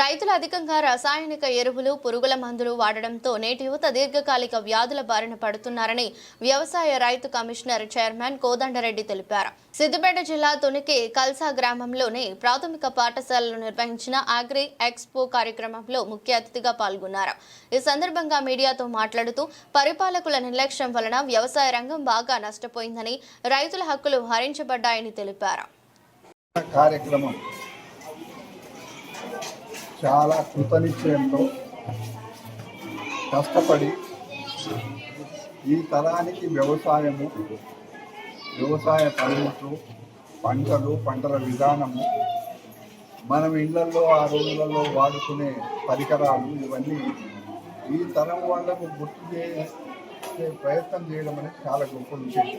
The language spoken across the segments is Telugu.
రైతులు అధికంగా రసాయనిక ఎరువులు, పురుగుల మందులు వాడడంతో నేటి యువత దీర్ఘకాలిక వ్యాధుల బారిన పడుతున్నారని వ్యవసాయ రైతు కమిషనర్ చైర్మన్ కోదండరెడ్డి తెలిపారు. సిద్దిపేట జిల్లా తునికి కల్సా గ్రామంలోని ప్రాథమిక పాఠశాలలో నిర్వహించిన అగ్రి ఎక్స్పో కార్యక్రమంలో ముఖ్య అతిథిగా పాల్గొన్నారు. ఈ సందర్భంగా మీడియాతో మాట్లాడుతూ పరిపాలకుల నిర్లక్ష్యం వలన వ్యవసాయ రంగం బాగా నష్టపోయిందని, రైతుల హక్కులు హరించబడ్డాయని తెలిపారు. చాలా కృతనిశ్చయంతో కష్టపడి ఈ తరానికి వ్యవసాయ పనిముట్లు, పంటల విధానము, మనం ఇళ్లలో ఆ రోజులలో వాడుకునే పరికరాలు ఇవన్నీ ఈ తరం వాళ్ళకు గుర్తు చేసే ప్రయత్నం చేయడం అనేది చాలా గొప్ప విషయం.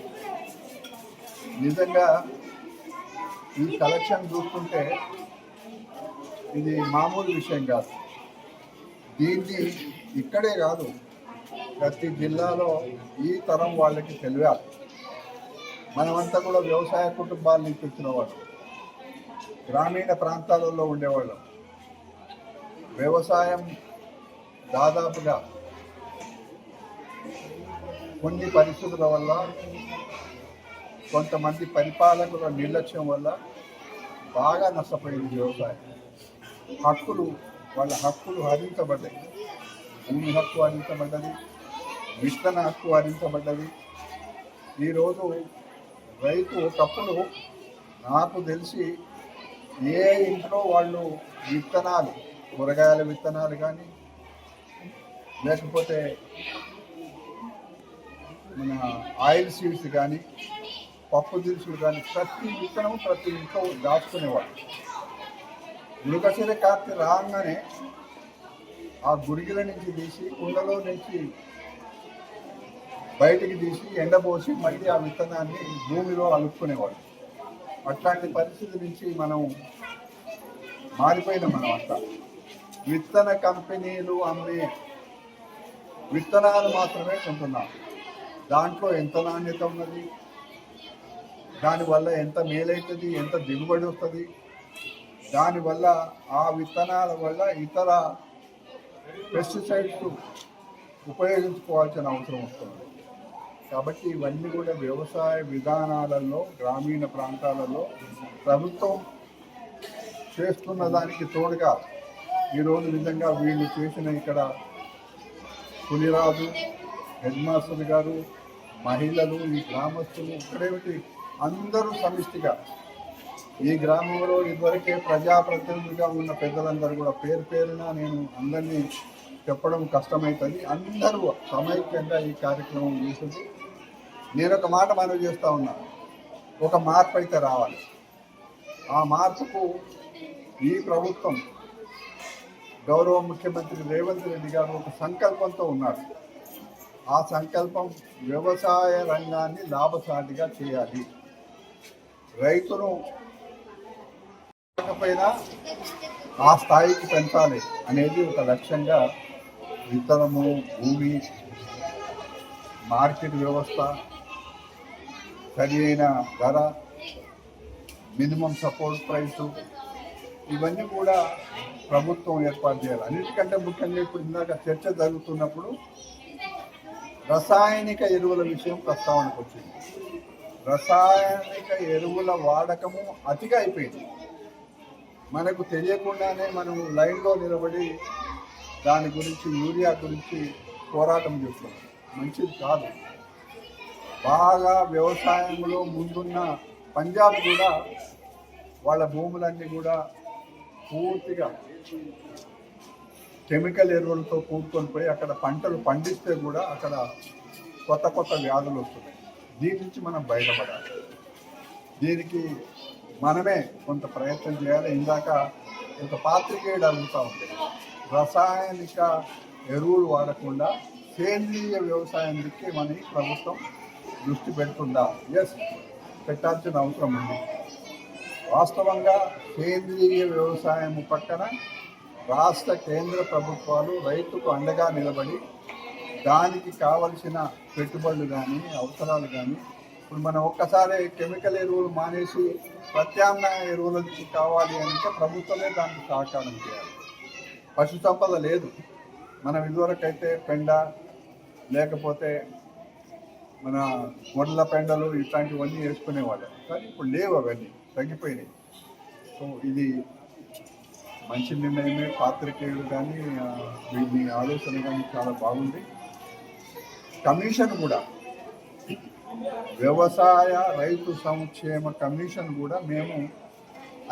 నిజంగా ఈ కలెక్షన్ చూస్తుంటే ఇది మామూలు విషయం కాదు. దీన్ని ఇక్కడే కాదు, ప్రతి జిల్లాలో ఈ తరం వాళ్ళకి తెలియాలి. మనమంతా కూడా వ్యవసాయ కుటుంబాల నుంచి వచ్చిన వాళ్ళు, గ్రామీణ ప్రాంతాలలో ఉండేవాళ్ళం. వ్యవసాయం దాదాపుగా కొన్ని పరిస్థితుల వల్ల, కొంతమంది పరిపాలకుల నిర్లక్ష్యం వల్ల బాగా నష్టపోయింది వ్యవసాయం. వాళ్ళ హక్కులు హరించబడ్డాయి. భూమి హక్కు హరించబడ్డది, విత్తన హక్కు హరించబడ్డది. ఈరోజు రైతు ఒకప్పుడు నాకు తెలిసి ఏ ఇంట్లో వాళ్ళు విత్తనాలు, కూరగాయల విత్తనాలు కానీ, లేకపోతే మన ఆయిల్ సీడ్స్ కానీ, పప్పు దినుసులు కానీ, ప్రతి విత్తనం ప్రతి ఇంట్లో దాచుకునేవాళ్ళు. ఉడకసిర కార్తె రాగానే ఆ గురిగిల నుంచి తీసి, కుండలో నుంచి బయటికి తీసి ఎండబోసి మళ్ళీ ఆ విత్తనాన్ని భూమిలో అలుపుకునేవాడు. అట్లాంటి పరిస్థితి నుంచి మనం మారిపోయిన మనం అంతా. విత్తన కంపెనీలు అమ్మే విత్తనాలు మాత్రమే కొంటున్నాం. దాంట్లో ఎంత నాణ్యత ఉన్నది, దానివల్ల ఎంత మేలవుతుంది, ఎంత దిగుబడి వస్తుంది, దానివల్ల ఆ విత్తనాల వల్ల ఇతర పెస్టిసైడ్స్ ఉపయోగించుకోవాల్సిన అవసరం వస్తుంది. కాబట్టి ఇవన్నీ కూడా వ్యవసాయ విధానాలలో, గ్రామీణ ప్రాంతాలలో ప్రభుత్వం చేస్తున్న దానికి తోడుగా ఈరోజు నిజంగా వీళ్ళు చేసిన ఇక్కడ పులిరాజు, హెడ్ మాస్టర్ గారు, మహిళలు, ఈ గ్రామస్తులు, ఇక్కడేమిటి అందరూ సమిష్టిగా ఈ గ్రామంలో ఇదివరకే ప్రజాప్రతినిధిగా ఉన్న పెద్దలందరూ కూడా పేరున నేను అందరినీ చెప్పడం కష్టమవుతుంది. అందరూ సమైక్యంగా ఈ కార్యక్రమం చేసింది. నేను ఒక మాట మనవి చేస్తూ ఉన్నా, ఒక మార్పు అయితే రావాలి. ఆ మార్పుకు ఈ ప్రభుత్వం, గౌరవ ముఖ్యమంత్రి రేవంత్ రెడ్డి గారు ఒక సంకల్పంతో ఉన్నారు. ఆ సంకల్పం వ్యవసాయ రంగాన్ని లాభసాటిగా చేయాలి. రైతును పైన ఆ స్థాయికి పెంచాలి అనేది ఒక లక్ష్యంగా విత్తనము, భూమి, మార్కెట్ వ్యవస్థ, సరి అయిన ధర, మినిమం సపోర్ట్ ప్రైసు, ఇవన్నీ కూడా ప్రభుత్వం ఏర్పాటు చేయాలి. అన్నిటికంటే ముఖ్యంగా ఇప్పుడు ఇందాక చర్చ జరుగుతున్నప్పుడు రసాయనిక ఎరువుల విషయం ప్రస్తావనకు వచ్చింది. రసాయనిక ఎరువుల వాడకము అతిగా అయిపోయింది. మనకు తెలియకుండానే మనం లైన్లో నిలబడి దాని గురించి, యూరియా గురించి పోరాటం చేస్తున్నాం. మంచిది కాదు. బాగా వ్యవసాయంలో ముందున్న పంజాబ్ కూడా వాళ్ళ భూములన్నీ కూడా పూర్తిగా కెమికల్ ఎరువులతో కూడుకొని పోయి అక్కడ పంటలు పండిస్తే కూడా అక్కడ కొత్త వ్యాధులు వస్తున్నాయి. దీని నుంచి మనం బయటపడాలి. దీనికి మనమే కొంత ప్రయత్నం చేయాలి. ఇందాక ఒక పాత్రికేయుడు అడుగుతూ ఉంది, రసాయనిక ఎరువులు వాడకుండా సేంద్రీయ వ్యవసాయం దిక్కి మన ప్రభుత్వం దృష్టి పెడుతుందా? ఎస్, పెట్టాల్సిన అవసరం ఉంది. వాస్తవంగా సేంద్రీయ వ్యవసాయం పక్కన రాష్ట్ర కేంద్ర ప్రభుత్వాలు రైతుకు అండగా నిలబడి దానికి కావలసిన పెట్టుబడులు కానీ, అవసరాలు కానీ, ఇప్పుడు మనం ఒక్కసారి కెమికల్ ఎరువులు మానేసి ప్రత్యామ్నాయ ఎరువులకి కావాలి అంటే ప్రభుత్వమే దానికి సహకారం చేయాలి. పశు సంపద లేదు. మనం ఇదివరకైతే పెండ లేకపోతే మన గొడ్ల పెండలు ఇట్లాంటివన్నీ వేసుకునేవాళ్ళం, కానీ ఇప్పుడు లేవు, అవన్నీ తగ్గిపోయినాయి. సో ఇది మంచి నిర్ణయమే. పాత్రికేయులు కానీ మీ ఆలోచన కానీ చాలా బాగుంది. కమిషన్ కూడా, వ్యవసాయ రైతు సంక్షేమ కమిషన్ కూడా మేము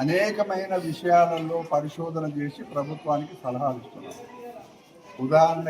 అనేకమైన విషయాలలో పరిశోధన చేసి ప్రభుత్వానికి సలహాలు ఇస్తున్నాం. ఉదాహరణ